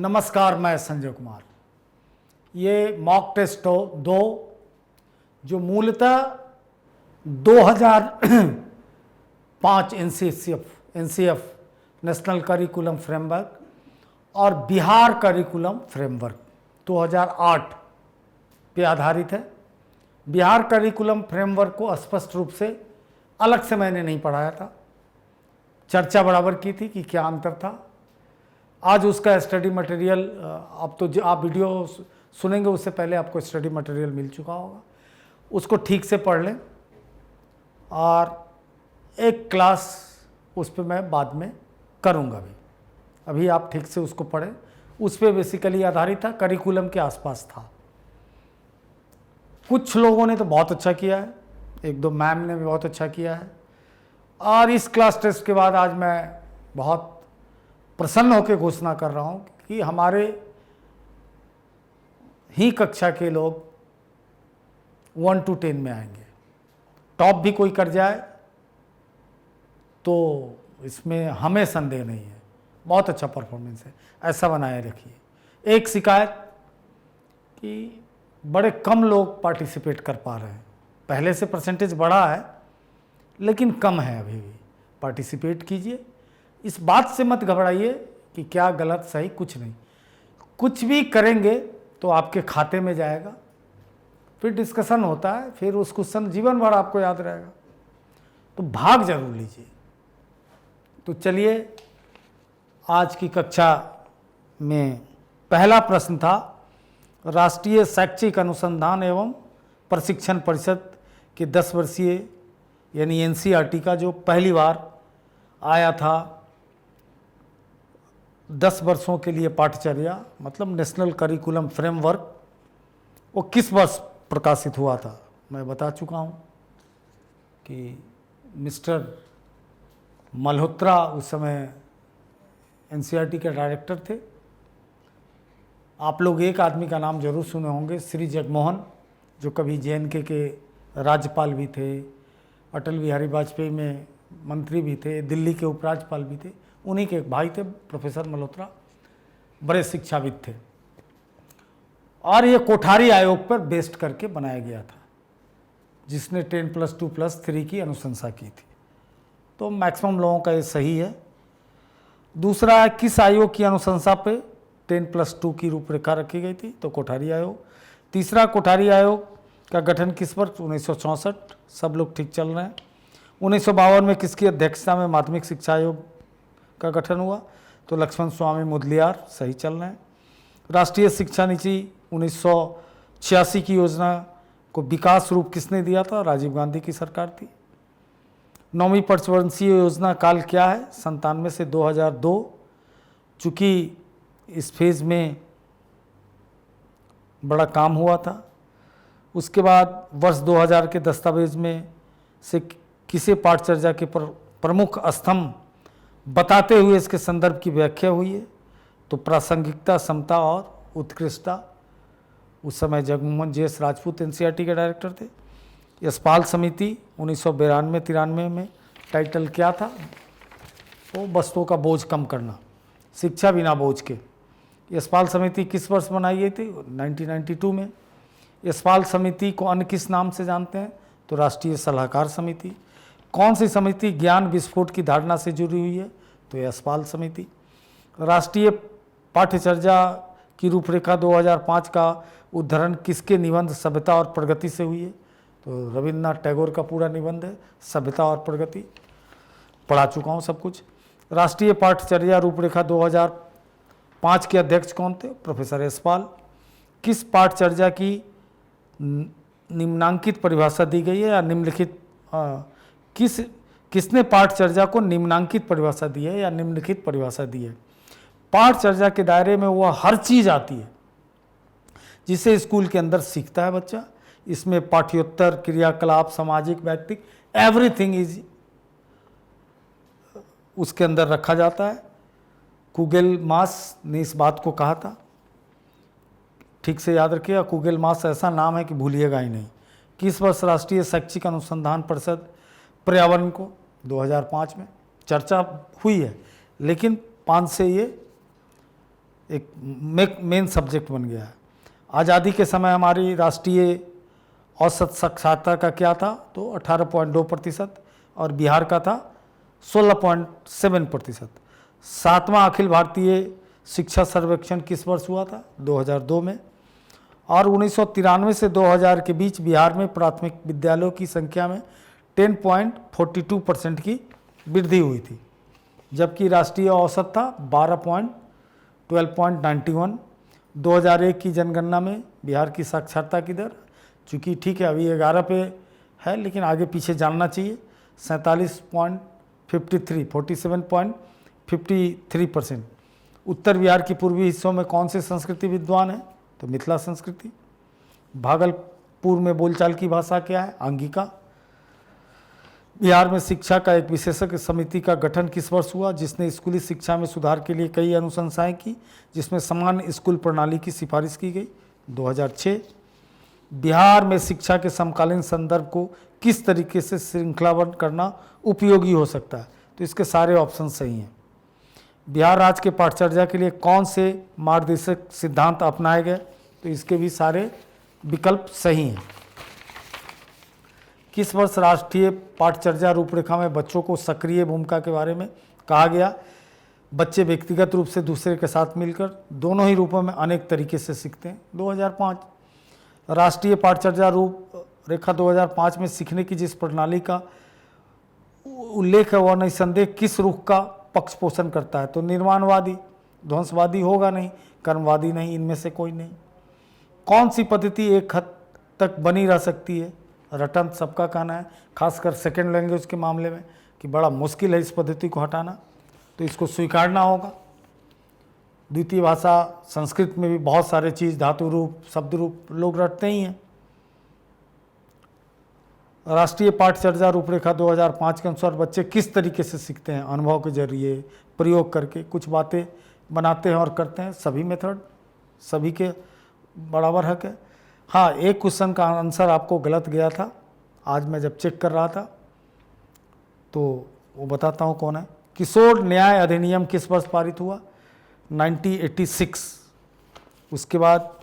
नमस्कार, मैं संजय कुमार। ये मॉक टेस्ट 2 जो मूलतः 2005 एनसीएफ नेशनल करिकुलम फ्रेमवर्क और बिहार करिकुलम फ्रेमवर्क 2008 पे आधारित है। बिहार करिकुलम फ्रेमवर्क को स्पष्ट रूप से अलग से मैंने नहीं पढ़ाया था, चर्चा बराबर की थी कि क्या अंतर था। आज उसका स्टडी मटेरियल, अब तो जो आप वीडियो सुनेंगे उससे पहले आपको स्टडी मटेरियल मिल चुका होगा, उसको ठीक से पढ़ लें और एक क्लास उस पर मैं बाद में करूँगा। अभी आप ठीक से उसको पढ़ें। उस पर बेसिकली आधारित था, करिकुलम के आसपास था। कुछ लोगों ने तो बहुत अच्छा किया है, एक दो मैम ने भी बहुत अच्छा किया है। और इस क्लास टेस्ट के बाद आज मैं बहुत प्रसन्न होकर घोषणा कर रहा हूँ कि हमारे ही कक्षा के लोग 1 to 10 में आएंगे। टॉप भी कोई कर जाए तो इसमें हमें संदेह नहीं है, बहुत अच्छा परफॉर्मेंस है, ऐसा बनाए रखिए। एक शिकायत कि बड़े कम लोग पार्टिसिपेट कर पा रहे हैं, पहले से परसेंटेज बढ़ा है लेकिन कम है, अभी भी पार्टिसिपेट कीजिए। इस बात से मत घबराइए कि क्या गलत सही, कुछ नहीं। कुछ भी करेंगे तो आपके खाते में जाएगा, फिर डिस्कशन होता है, फिर उस क्वेश्चन जीवन भर आपको याद रहेगा, तो भाग जरूर लीजिए। तो चलिए, आज की कक्षा में पहला प्रश्न था राष्ट्रीय शैक्षिक अनुसंधान एवं प्रशिक्षण परिषद के 10 वर्षीय यानी एनसीईआरटी का जो पहली बार आया था 10 वर्षों के लिए पाठचर्या, मतलब नेशनल करिकुलम फ्रेमवर्क, वो किस वर्ष प्रकाशित हुआ था मैं बता चुका हूँ कि मिस्टर मल्होत्रा उस समय एनसीईआरटी के डायरेक्टर थे। आप लोग एक आदमी का नाम जरूर सुने होंगे, श्री जगमोहन, जो कभी जेएनके के राज्यपाल भी थे, अटल बिहारी वाजपेयी में मंत्री भी थे, दिल्ली के उपराज्यपाल भी थे। उन्हीं के एक भाई थे प्रोफेसर मल्होत्रा, बड़े शिक्षाविद थे। और ये कोठारी आयोग पर बेस्ड करके बनाया गया था, जिसने 10+2+3 की अनुशंसा की थी। तो मैक्सिमम लोगों का ये सही है। दूसरा, किस आयोग की अनुशंसा पे 10+2 की रूपरेखा रखी गई थी, तो कोठारी आयोग। तीसरा, कोठारी आयोग का गठन किस वर्ष, 1964, सब लोग ठीक चल रहे हैं। 1952 में किसकी अध्यक्षता में माध्यमिक शिक्षा आयोग का गठन हुआ, तो लक्ष्मण स्वामी मुदलियार, सही चल रहे हैं। राष्ट्रीय शिक्षा नीति 1986 की योजना को विकास रूप किसने दिया था, राजीव गांधी की सरकार थी। 9वीं पंचवर्षीय योजना काल क्या है, 97 से 2002। चूँकि इस फेज में बड़ा काम हुआ था। उसके बाद वर्ष 2000 के दस्तावेज में से किसे पाठचर्या के प्रमुख स्तंभ बताते हुए इसके संदर्भ की व्याख्या हुई है, तो प्रासंगिकता, समता और उत्कृष्टता। उस समय जगमोहन JS राजपूत एनसीईआरटी के डायरेक्टर थे। यशपाल समिति 1992-93 में टाइटल क्या था, वो वस्तुओं का बोझ कम करना, शिक्षा बिना बोझ के। यशपाल समिति किस वर्ष बनाई गई थी, 1992 में। यशपाल समिति को अन्य किस नाम से जानते हैं, तो राष्ट्रीय सलाहकार समिति। कौन सी समिति ज्ञान विस्फोट की धारणा से जुड़ी हुई है, तो यशपाल समिति। राष्ट्रीय पाठ्यचर्या की रूपरेखा 2005 का उद्धरण किसके निबंध सभ्यता और प्रगति से हुई है, तो रविन्द्रनाथ टैगोर का पूरा निबंध है सभ्यता और प्रगति, पढ़ा चुका हूँ सब कुछ। राष्ट्रीय पाठ्यचर्या रूपरेखा 2005 के अध्यक्ष कौन थे, प्रोफेसर यशपाल। किस पाठ्यचर्या की निम्नांकित परिभाषा दी गई है या निम्नलिखित, किसने पाठ्यचर्या को निम्नांकित परिभाषा दी है या निम्नलिखित परिभाषा दी है। पाठ्यचर्या के दायरे में वह हर चीज आती है जिसे स्कूल के अंदर सीखता है बच्चा। इसमें पाठ्योत्तर, क्रियाकलाप, सामाजिक, व्यक्तिक, एवरीथिंग इज उसके अंदर रखा जाता है। कुगेल मास ने इस बात को कहा था, ठीक से याद रखिएगा, कुगेल मास ऐसा नाम है कि भूलिएगा ही नहीं। किस वर्ष राष्ट्रीय शैक्षिक अनुसंधान परिषद पर्यावरण को, 2005 में। चर्चा हुई है लेकिन 5 से ये एक मेन सब्जेक्ट बन गया है। आज़ादी के समय हमारी राष्ट्रीय औसत साक्षरता का क्या था, तो 18.2% और बिहार का था 16.7%। 7वां अखिल भारतीय शिक्षा सर्वेक्षण किस वर्ष हुआ था, 2002 में। और 1993 से 2000 के बीच बिहार में प्राथमिक विद्यालयों की संख्या में 10.42% की वृद्धि हुई थी, जबकि राष्ट्रीय औसत था 12.91। 2001 की जनगणना में बिहार की साक्षरता की दर, चूँकि ठीक है अभी 11 पे है लेकिन आगे पीछे जानना चाहिए, 47.53 उत्तर बिहार के पूर्वी हिस्सों में कौन से संस्कृति विद्वान है, तो मिथिला संस्कृति। भागलपुर में बोलचाल की भाषा क्या है, आंगिका। बिहार में शिक्षा का एक विशेषज्ञ समिति का गठन किस वर्ष हुआ, जिसने स्कूली शिक्षा में सुधार के लिए कई अनुशंसाएं की, जिसमें समान स्कूल प्रणाली की सिफारिश की गई, 2006। बिहार में शिक्षा के समकालीन संदर्भ को किस तरीके से श्रृंखलाबद्ध करना उपयोगी हो सकता है, तो इसके सारे ऑप्शन सही हैं। बिहार राज्य के पाठचर्या के लिए कौन से मार्गदर्शक सिद्धांत अपनाए गए, तो इसके भी सारे विकल्प सही हैं। किस वर्ष राष्ट्रीय पाठचर्या रूपरेखा में बच्चों को सक्रिय भूमिका के बारे में कहा गया, बच्चे व्यक्तिगत रूप से दूसरे के साथ मिलकर दोनों ही रूपों में अनेक तरीके से सीखते हैं, 2005। राष्ट्रीय पाठचर्या रूपरेखा 2005 में सीखने की जिस प्रणाली का उल्लेख है वह निसंदेह किस रुख का पक्ष पोषण करता है, तो निर्माणवादी। ध्वंसवादी होगा नहीं, कर्मवादी नहीं, इनमें से कोई नहीं। कौन सी पद्धति एक हद तक बनी रह सकती है, रटन सबका कहना है, खासकर सेकेंड लैंग्वेज के मामले में कि बड़ा मुश्किल है इस पद्धति को हटाना, तो इसको स्वीकारना होगा। द्वितीय भाषा संस्कृत में भी बहुत सारे चीज़ धातु रूप शब्द रूप लोग रटते ही हैं। राष्ट्रीय पाठचर्या रूपरेखा 2005 के अनुसार बच्चे किस तरीके से सीखते हैं, अनुभव के जरिए, प्रयोग करके, कुछ बातें बनाते हैं और करते हैं, सभी मेथड सभी के बराबर हक है। हाँ, एक क्वेश्चन का आंसर आपको गलत गया था, आज मैं जब चेक कर रहा था तो वो बताता हूँ कौन है। किशोर न्याय अधिनियम किस वर्ष पारित हुआ, 1986। उसके बाद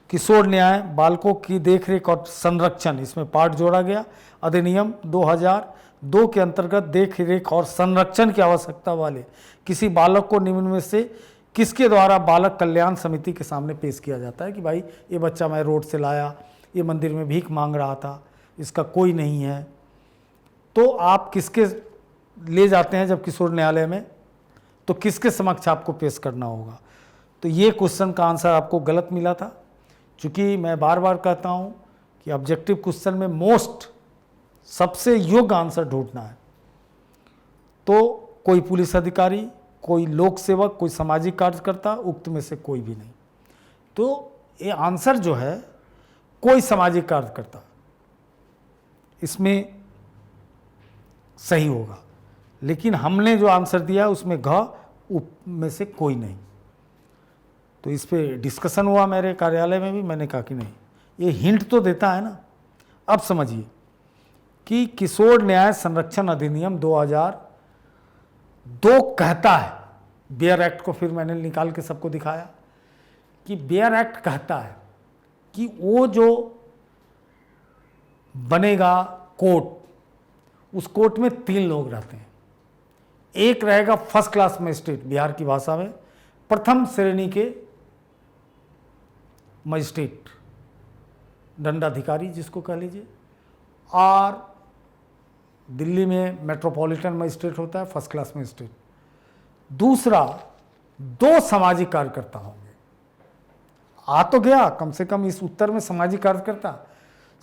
किशोर न्याय बालकों की देखरेख और संरक्षण, इसमें पार्ट जोड़ा गया, अधिनियम 2002 के अंतर्गत देखरेख और संरक्षण की आवश्यकता वाले किसी बालक को निम्न में से किसके द्वारा बालक कल्याण समिति के सामने पेश किया जाता है कि भाई ये बच्चा मैं रोड से लाया, ये मंदिर में भीख मांग रहा था, इसका कोई नहीं है, तो आप किसके ले जाते हैं जब किशोर न्यायालय में, तो किसके समक्ष आपको पेश करना होगा। तो ये क्वेश्चन का आंसर आपको गलत मिला था। चूँकि मैं बार बार कहता हूँ कि ऑब्जेक्टिव क्वेश्चन में मोस्ट सबसे योग्य आंसर ढूंढना है, तो कोई पुलिस अधिकारी, कोई लोक सेवक, कोई सामाजिक कार्यकर्ता, उक्त में से कोई भी नहीं। तो ये आंसर जो है कोई सामाजिक कार्यकर्ता इसमें सही होगा, लेकिन हमने जो आंसर दिया उसमें घ उप में से कोई नहीं। तो इस पे डिस्कशन हुआ मेरे कार्यालय में भी, मैंने कहा कि नहीं, ये हिंट तो देता है ना। अब समझिए कि किशोर न्याय संरक्षण अधिनियम 2002 कहता है, बेयर एक्ट को फिर मैंने निकाल के सबको दिखाया कि बेयर एक्ट कहता है कि वो जो बनेगा कोर्ट, उस कोर्ट में 3 लोग रहते हैं। एक रहेगा फर्स्ट क्लास मजिस्ट्रेट, बिहार की भाषा में प्रथम श्रेणी के मजिस्ट्रेट, दंडाधिकारी जिसको कह लीजिए, और दिल्ली में मेट्रोपॉलिटन मजिस्ट्रेट होता है फर्स्ट क्लास मजिस्ट्रेट। दूसरा 2 सामाजिक कार्यकर्ता होंगे। आ तो गया कम से कम इस उत्तर में सामाजिक कार्यकर्ता,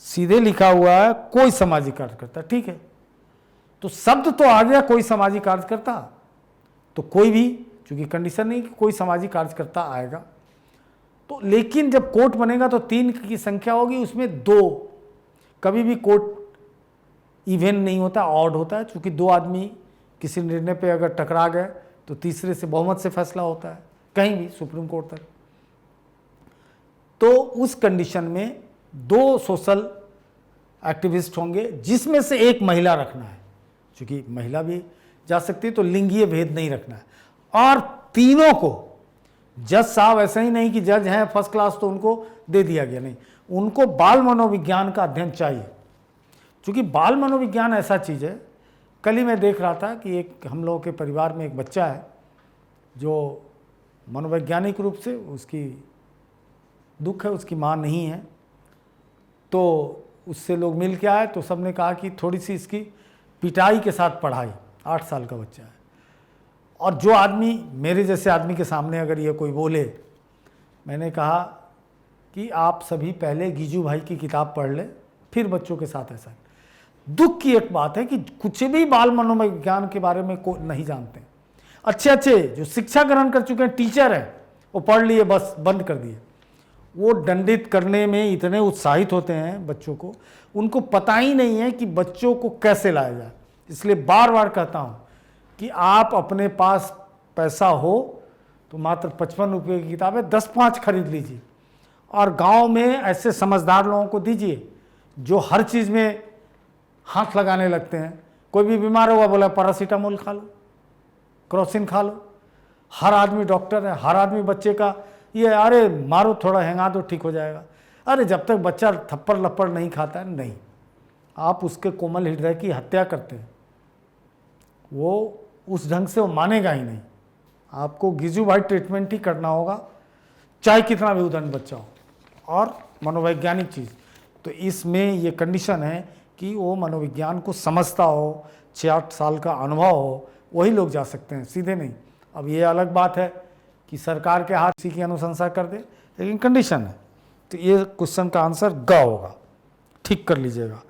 सीधे लिखा हुआ है कोई सामाजिक कार्यकर्ता, ठीक है, तो शब्द तो आ गया कोई सामाजिक कार्यकर्ता, तो कोई भी, चूंकि कंडीशन नहीं कि कोई सामाजिक कार्यकर्ता आएगा, तो लेकिन जब कोर्ट बनेगा तो 3 की संख्या होगी, उसमें 2, कभी भी कोर्ट इवन नहीं होता, ऑड होता है, चूंकि 2 आदमी किसी निर्णय पे अगर टकरा गए तो तीसरे से बहुमत से फैसला होता है, कहीं भी सुप्रीम कोर्ट तक। तो उस कंडीशन में 2 सोशल एक्टिविस्ट होंगे, जिसमें से एक महिला रखना है, क्योंकि महिला भी जा सकती है, तो लिंगीय भेद नहीं रखना है, और तीनों को जज साहब ऐसा ही नहीं कि जज हैं फर्स्ट क्लास तो उनको दे दिया गया, नहीं, उनको बाल मनोविज्ञान का अध्ययन चाहिए, क्योंकि बाल मनोविज्ञान ऐसा चीज़ है। कल ही मैं देख रहा था कि एक हम लोगों के परिवार में एक बच्चा है जो मनोवैज्ञानिक रूप से उसकी दुख है, उसकी माँ नहीं है, तो उससे लोग मिल के आए तो सबने कहा कि थोड़ी सी इसकी पिटाई के साथ पढ़ाई। 8 साल का बच्चा है, और जो आदमी मेरे जैसे आदमी के सामने अगर ये कोई बोले, मैंने कहा कि आप सभी पहले गीजू भाई की किताब पढ़ लें, फिर बच्चों के साथ ऐसा। दुख की एक बात है कि कुछ भी बाल मनोविज्ञान के बारे में को नहीं जानते। अच्छे अच्छे जो शिक्षा ग्रहण कर चुके हैं, टीचर हैं, वो पढ़ लिए बस बंद कर दिए। वो दंडित करने में इतने उत्साहित होते हैं बच्चों को, उनको पता ही नहीं है कि बच्चों को कैसे लाया जाए। इसलिए बार बार कहता हूँ कि आप अपने पास पैसा हो तो मात्र 55 रुपये की किताबें 10-5 खरीद लीजिए, और गांव में ऐसे समझदार लोगों को दीजिए जो हर चीज़ में हाथ लगाने लगते हैं। कोई भी बीमार हुआ, बोला पैरासीटामोल खा लो, क्रोसिन खा लो। हर आदमी डॉक्टर है, हर आदमी बच्चे का ये, अरे मारो थोड़ा हेंगा दो ठीक हो जाएगा। अरे जब तक बच्चा थप्पड़ लप्पड़ नहीं खाता है, नहीं, आप उसके कोमल हृदय की हत्या करते हैं, वो उस ढंग से वो मानेगा ही नहीं। आपको गिजू भाई ट्रीटमेंट ही करना होगा, चाहे कितना भी उदंड बच्चा हो, और मनोवैज्ञानिक चीज़। तो इसमें ये कंडीशन है कि वो मनोविज्ञान को समझता हो, 6-8 साल का अनुभव हो, वही लोग जा सकते हैं, सीधे नहीं। अब ये अलग बात है कि सरकार के हाथ इसी की अनुशंसा कर दे, लेकिन कंडीशन है। तो ये क्वेश्चन का आंसर ग होगा, ठीक कर लीजिएगा।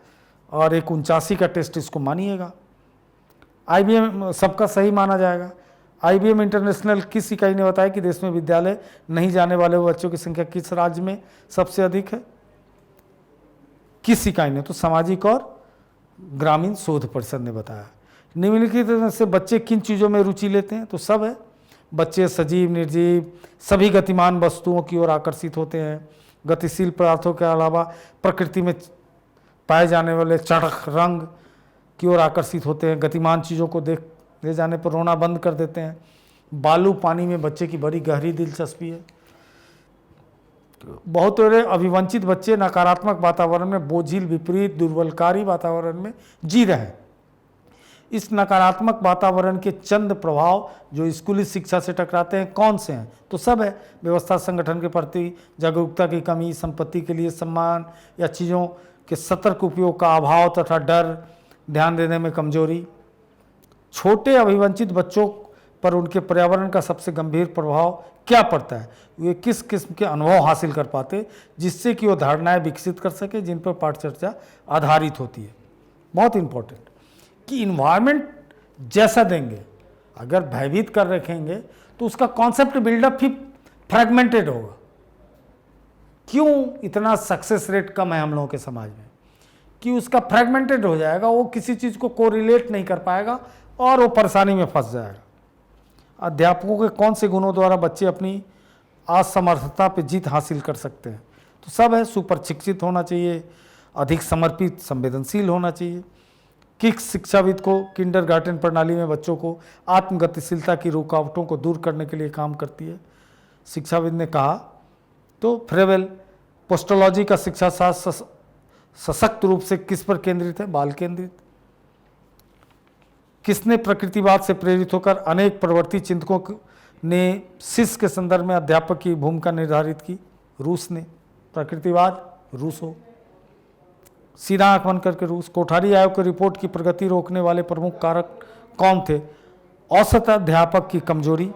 और एक 89 का टेस्ट इसको मानिएगा। IBM सबका सही माना जाएगा। IBM इंटरनेशनल किस इकाई ने बताया कि देश में विद्यालय नहीं जाने वाले बच्चों की संख्या किस राज्य में सबसे अधिक है? किस इकाई ने? तो सामाजिक और ग्रामीण शोध परिषद ने बताया। निम्नलिखित से बच्चे किन चीज़ों में रुचि लेते हैं? तो सब है। बच्चे सजीव निर्जीव सभी गतिमान वस्तुओं की ओर आकर्षित होते हैं। गतिशील पदार्थों के अलावा प्रकृति में पाए जाने वाले चटख रंग की ओर आकर्षित होते हैं। गतिमान चीज़ों को देख ले जाने पर रोना बंद कर देते हैं। बालू पानी में बच्चे की बड़ी गहरी दिलचस्पी है। बहुत सारे अभिवंचित बच्चे नकारात्मक वातावरण में, बोझिल, विपरीत, दुर्बलकारी वातावरण में जी रहे हैं। इस नकारात्मक वातावरण के चंद प्रभाव जो स्कूली शिक्षा से टकराते हैं कौन से हैं? तो सब है। व्यवस्था संगठन के प्रति जागरूकता की कमी, संपत्ति के लिए सम्मान या चीज़ों के सतर्क उपयोग का अभाव तथा डर, ध्यान देने में कमजोरी। छोटे अभिवंचित बच्चों पर उनके पर्यावरण का सबसे गंभीर प्रभाव क्या पड़ता है? वे किस किस्म के अनुभव हासिल कर पाते जिससे कि वो धारणाएं विकसित कर सके जिन पर पाठ चर्चा आधारित होती है। बहुत इंपॉर्टेंट कि इन्वायरमेंट जैसा देंगे, अगर भयभीत कर रखेंगे तो उसका कॉन्सेप्ट बिल्डअप ही फ्रेगमेंटेड होगा। क्यों इतना सक्सेस रेट कम है हम लोगों के समाज में? कि उसका फ्रेगमेंटेड हो जाएगा, वो किसी चीज़ को कोरिलेट नहीं कर पाएगा और वो परेशानी में फंस जाएगा। अध्यापकों के कौन से गुणों द्वारा बच्चे अपनी असमर्थता पर जीत हासिल कर सकते हैं? तो सब है। सुप्रशिक्षित होना चाहिए, अधिक समर्पित, संवेदनशील होना चाहिए। किक शिक्षाविद को किंडरगार्टन प्रणाली में बच्चों को आत्मगतिशीलता की रुकावटों को दूर करने के लिए काम करती है, शिक्षाविद ने कहा। तो फ्रेवेल पोस्टोलॉजी का शिक्षा शास्त्र सशक्त रूप से किस पर केंद्रित है? बाल केंद्रित। किसने प्रकृतिवाद से प्रेरित होकर अनेक प्रवर्ती चिंतकों ने शिष्य के संदर्भ में अध्यापक की भूमिका निर्धारित की? रूस ने। प्रकृतिवाद रूसो। सीधा आंख बंद करके रूस। कोठारी आयोग की रिपोर्ट की प्रगति रोकने वाले प्रमुख कारक कौन थे? औसत अध्यापक की कमजोरी,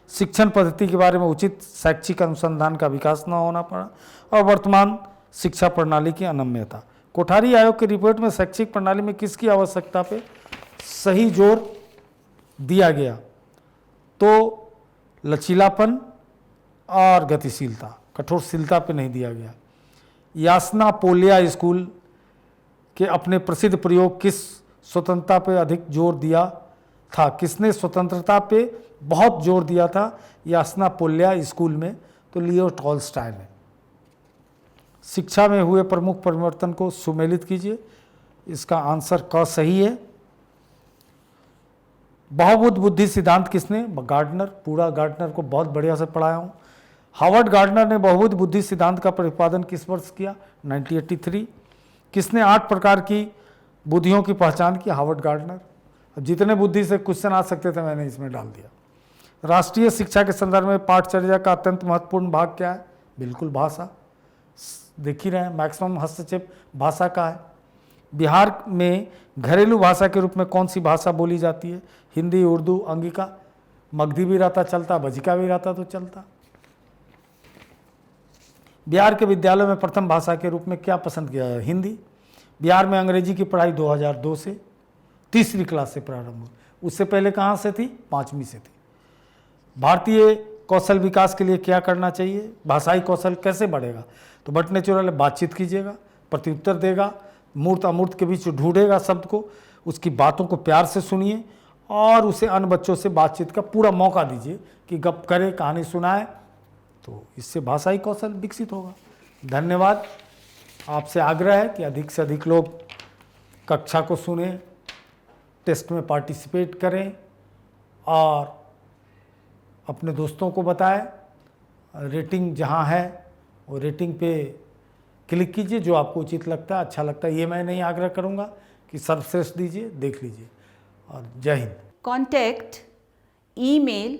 शिक्षण पद्धति के बारे में उचित शैक्षिक अनुसंधान का विकास न होना पड़ा, और वर्तमान शिक्षा प्रणाली की अनम्यता। कोठारी आयोग की रिपोर्ट में शैक्षिक प्रणाली में किसकी आवश्यकता पे सही जोर दिया गया? तो लचीलापन और गतिशीलता, कठोरशीलता पे नहीं दिया गया। यासना पोलिया स्कूल के अपने प्रसिद्ध प्रयोग किस स्वतंत्रता पे अधिक जोर दिया था? किसने स्वतंत्रता पे बहुत जोर दिया था यासना पोलिया स्कूल में? तो लियो टॉल्स्टॉय ने। शिक्षा में हुए प्रमुख परिवर्तन को सुमेलित कीजिए। इसका आंसर क सही है। बहुभुत बुद्धि सिद्धांत किसने? गार्डनर। पूरा गार्डनर को बहुत बढ़िया से पढ़ाया हूँ। हार्वर्ड गार्डनर ने बहुभुत बुद्धि सिद्धांत का प्रतिपादन किस वर्ष किया? 1983। किसने 8 प्रकार की बुद्धियों की पहचान की? Harvard gardener. अब जितने बुद्धि से क्वेश्चन आ सकते थे मैंने इसमें डाल दिया। राष्ट्रीय शिक्षा के संदर्भ में पाठचर्या का अत्यंत महत्वपूर्ण भाग क्या है? बिल्कुल भाषा। देख ही रहे हैं, मैक्सिमम हस्तक्षेप भाषा का है। बिहार में घरेलू भाषा के रूप में कौन सी भाषा बोली जाती है? हिंदी, उर्दू, अंगिका। मगधी भी रहता चलता, बजिका भी रहता तो चलता। बिहार के विद्यालयों में प्रथम भाषा के रूप में क्या पसंद किया है? हिंदी। बिहार में अंग्रेजी की पढ़ाई 2002 से 3री क्लास से प्रारंभ हुई। उससे पहले कहाँ से थी? 5वीं से थी। भारतीय कौशल विकास के लिए क्या करना चाहिए? भाषाई कौशल कैसे बढ़ेगा? तो बट नेचुरल बातचीत कीजिएगा, प्रत्युत्तर देगा, मूर्त अमूर्त के बीच ढूंढेगा शब्द को, उसकी बातों को प्यार से सुनिए और उसे अन्य बच्चों से बातचीत का पूरा मौका दीजिए कि गप करे, कहानी सुनाए, तो इससे भाषाई कौशल विकसित होगा। धन्यवाद। आपसे आग्रह है कि अधिक से अधिक लोग कक्षा को सुने, टेस्ट में पार्टिसिपेट करें और अपने दोस्तों को बताएं। रेटिंग जहां है वो रेटिंग पे क्लिक कीजिए, जो आपको उचित लगता है, अच्छा लगता है। ये मैं नहीं आग्रह करूंगा कि सर्वश्रेष्ठ दीजिए, देख लीजिए। और जय Hind. Contact email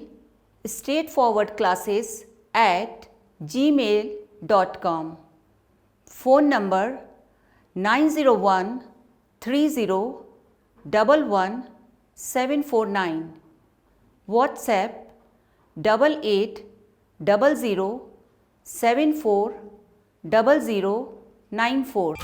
straightforwardclasses@gmail.com. Phone number 90130111749. WhatsApp 8800740094.